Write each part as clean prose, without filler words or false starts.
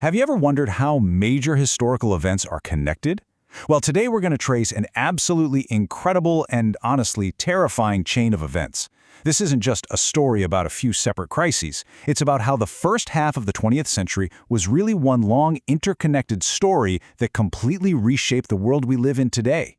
Have you ever wondered how major historical events are connected? Well, today we're going to trace an absolutely incredible and honestly terrifying chain of events. This isn't just a story about a few separate crises. It's about how the first half of the 20th century was really one long, interconnected story that completely reshaped the world we live in today.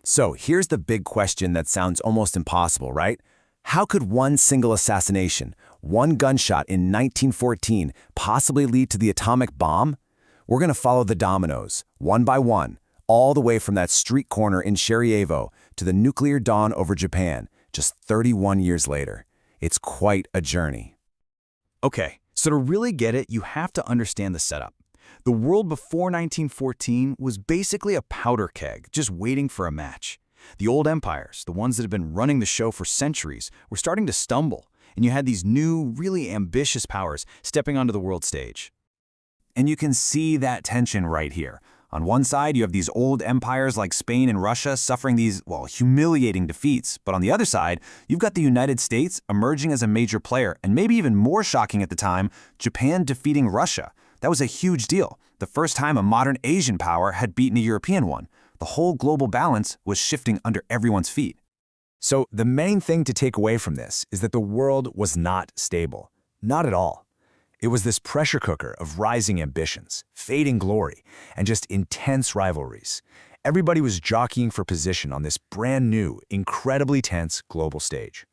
So here's the big question that sounds almost impossible, right? How could one single assassination, one gunshot in 1914, possibly lead to the atomic bomb? We're going to follow the dominoes, one by one, all the way from that street corner in Sarajevo to the nuclear dawn over Japan, just 31 years later. It's quite a journey. Okay, so to really get it, you have to understand the setup. The world before 1914 was basically a powder keg, just waiting for a match. The old empires, the ones that had been running the show for centuries, were starting to stumble, and you had these new, really ambitious powers stepping onto the world stage. And you can see that tension right here. On one side, you have these old empires like Spain and Russia suffering these, humiliating defeats. But on the other side, you've got the United States emerging as a major player, and maybe even more shocking at the time, Japan defeating Russia. That was a huge deal. The first time a modern Asian power had beaten a European one. The whole global balance was shifting under everyone's feet. So the main thing to take away from this is that the world was not stable. Not at all. It was this pressure cooker of rising ambitions, fading glory, and just intense rivalries. Everybody was jockeying for position on this brand new, incredibly tense global stage.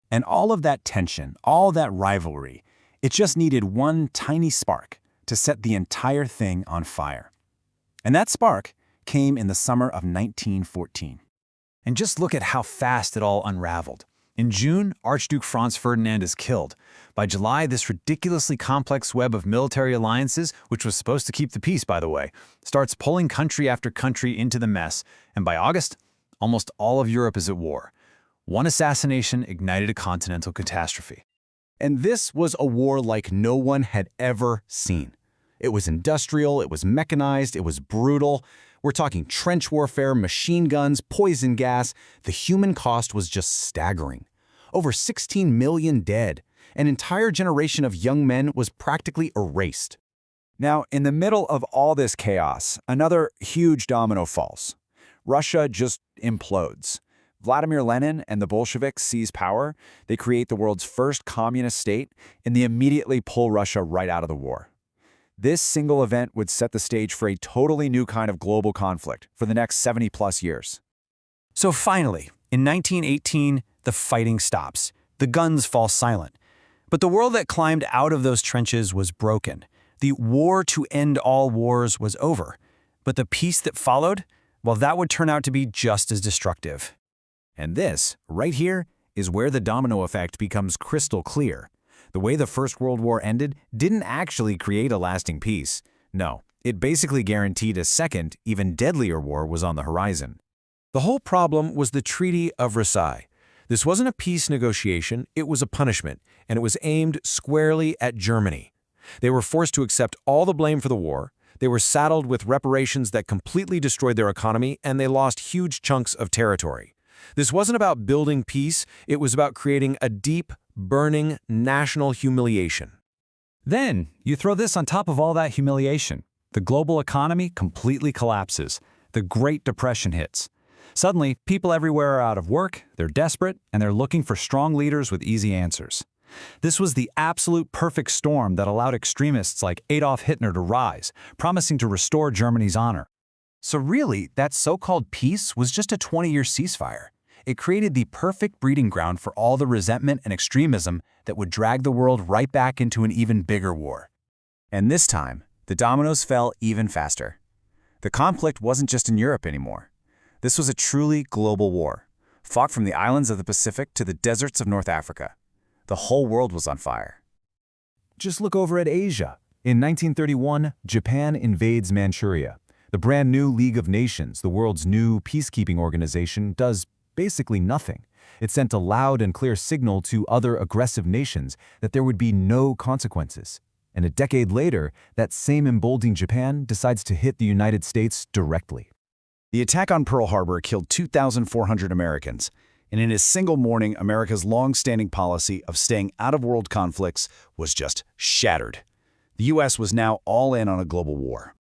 And all of that tension, all that rivalry, it just needed one tiny spark to set the entire thing on fire. And that spark came in the summer of 1914. And just look at how fast it all unraveled. In June, Archduke Franz Ferdinand is killed. By July, this ridiculously complex web of military alliances, which was supposed to keep the peace, by the way, starts pulling country after country into the mess. And by August, almost all of Europe is at war. One assassination ignited a continental catastrophe. And this was a war like no one had ever seen. It was industrial, it was mechanized, it was brutal. We're talking trench warfare, machine guns, poison gas. The human cost was just staggering. Over 16 million dead. An entire generation of young men was practically erased. Now, in the middle of all this chaos, another huge domino falls. Russia just implodes. Vladimir Lenin and the Bolsheviks seize power. They create the world's first communist state, and they immediately pull Russia right out of the war. This single event would set the stage for a totally new kind of global conflict for the next 70-plus years. So finally, in 1918, the fighting stops. The guns fall silent. But the world that climbed out of those trenches was broken. The war to end all wars was over. But the peace that followed, well, that would turn out to be just as destructive. And this, right here, is where the domino effect becomes crystal clear. The way the First World War ended didn't actually create a lasting peace. No, it basically guaranteed a second, even deadlier war was on the horizon. The whole problem was the Treaty of Versailles. This wasn't a peace negotiation, it was a punishment, and it was aimed squarely at Germany. They were forced to accept all the blame for the war, they were saddled with reparations that completely destroyed their economy, and they lost huge chunks of territory. This wasn't about building peace, it was about creating a deep, burning national humiliation. Then, you throw this on top of all that humiliation. The global economy completely collapses. The Great Depression hits. Suddenly, people everywhere are out of work, they're desperate, and they're looking for strong leaders with easy answers. This was the absolute perfect storm that allowed extremists like Adolf Hitler to rise, promising to restore Germany's honor. So really, that so-called peace was just a 20-year ceasefire. It created the perfect breeding ground for all the resentment and extremism that would drag the world right back into an even bigger war. And this time, the dominoes fell even faster. The conflict wasn't just in Europe anymore. This was a truly global war, fought from the islands of the Pacific to the deserts of North Africa. The whole world was on fire. Just look over at Asia. In 1931, Japan invades Manchuria. The brand new League of Nations, the world's new peacekeeping organization, does basically nothing. It sent a loud and clear signal to other aggressive nations that there would be no consequences. And a decade later, that same emboldened Japan decides to hit the United States directly. The attack on Pearl Harbor killed 2,400 Americans, and in a single morning, America's long-standing policy of staying out of world conflicts was just shattered. The US was now all in on a global war.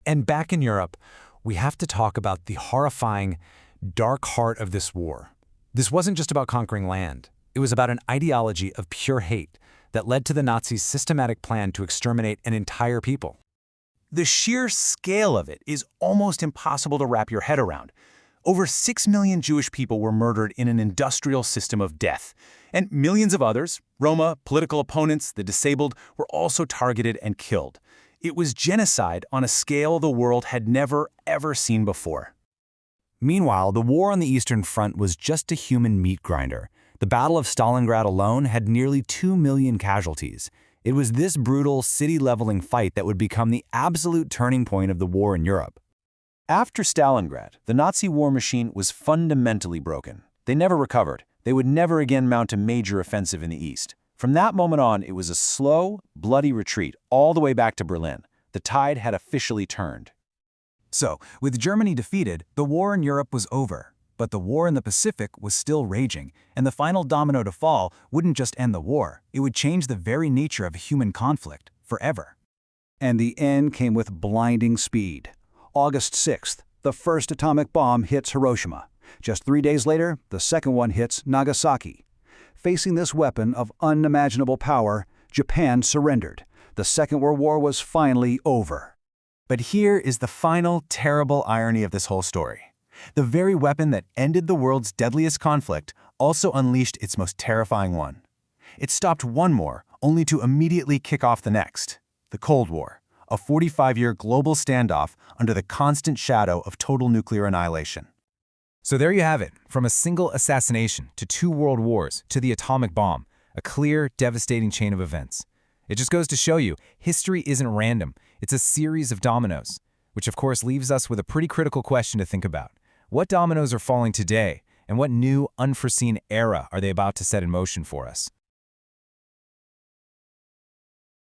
And back in Europe, we have to talk about the horrifying, dark heart of this war. This wasn't just about conquering land. It was about an ideology of pure hate that led to the Nazis' systematic plan to exterminate an entire people. The sheer scale of it is almost impossible to wrap your head around. Over 6 million Jewish people were murdered in an industrial system of death, and millions of others, Roma, political opponents, the disabled, were also targeted and killed. It was genocide on a scale the world had never, ever seen before. Meanwhile, the war on the Eastern Front was just a human meat grinder. The Battle of Stalingrad alone had nearly 2 million casualties. It was this brutal, city-leveling fight that would become the absolute turning point of the war in Europe. After Stalingrad, the Nazi war machine was fundamentally broken. They never recovered. They would never again mount a major offensive in the East. From that moment on, it was a slow, bloody retreat all the way back to Berlin. The tide had officially turned. So, with Germany defeated, the war in Europe was over. But the war in the Pacific was still raging, and the final domino to fall wouldn't just end the war, it would change the very nature of human conflict forever. And the end came with blinding speed. August 6th, the first atomic bomb hits Hiroshima. Just 3 days later, the second one hits Nagasaki. Facing this weapon of unimaginable power, Japan surrendered. The Second World War was finally over. But here is the final, terrible irony of this whole story. The very weapon that ended the world's deadliest conflict also unleashed its most terrifying one. It stopped one war, only to immediately kick off the next. The Cold War, a 45-year global standoff under the constant shadow of total nuclear annihilation. So there you have it, from a single assassination to 2 world wars to the atomic bomb, a clear, devastating chain of events. It just goes to show you, history isn't random, it's a series of dominoes, which of course leaves us with a pretty critical question to think about. What dominoes are falling today, and what new, unforeseen era are they about to set in motion for us?